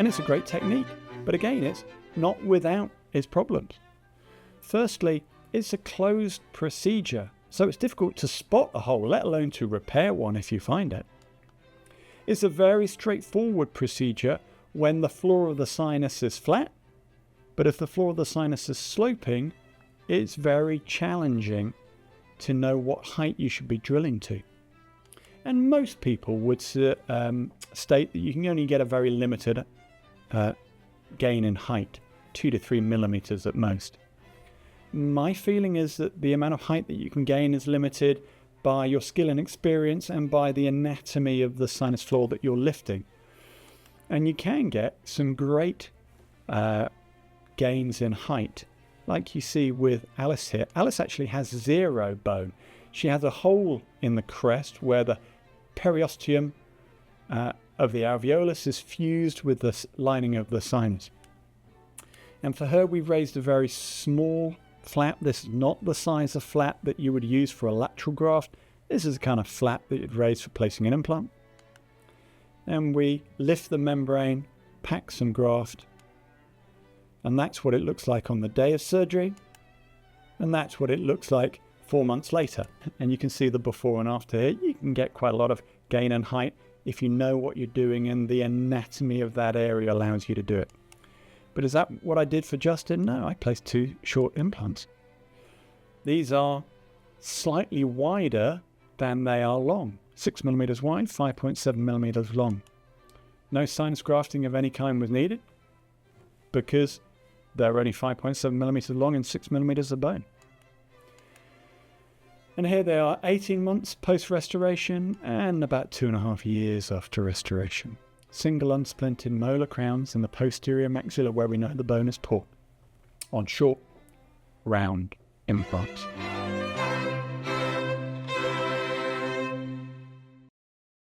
And it's a great technique, but again, it's not without its problems. Firstly, it's a closed procedure, so it's difficult to spot a hole, let alone to repair one if you find it. It's a very straightforward procedure when the floor of the sinus is flat, but if the floor of the sinus is sloping, it's very challenging to know what height you should be drilling to. And most people would state that you can only get a very limited gain in height, 2 to 3 millimeters at most. My feeling is that the amount of height that you can gain is limited by your skill and experience and by the anatomy of the sinus floor that you're lifting. And you can get some great gains in height, like you see with Alice here. Alice actually has 0 bone. She has a hole in the crest where the periosteum of the alveolus is fused with the lining of the sinus. And for her, we've raised a very small flap. This is not the size of flap that you would use for a lateral graft. This is the kind of flap that you'd raise for placing an implant. And we lift the membrane, pack some graft, and that's what it looks like on the day of surgery, and that's what it looks like 4 months later. And you can see the before and after here. You can get quite a lot of gain in height if you know what you're doing and the anatomy of that area allows you to do it. But is that what I did for Justin? No, I placed 2 short implants. These are slightly wider than they are long. 6 millimeters wide, 5.7 millimeters long. No sinus grafting of any kind was needed because they're only 5.7 millimeters long and 6 millimeters of bone. And here they are 18 months post-restoration and about 2.5 years after restoration. Single unsplinted molar crowns in the posterior maxilla where we know the bone is poor on short, round implants.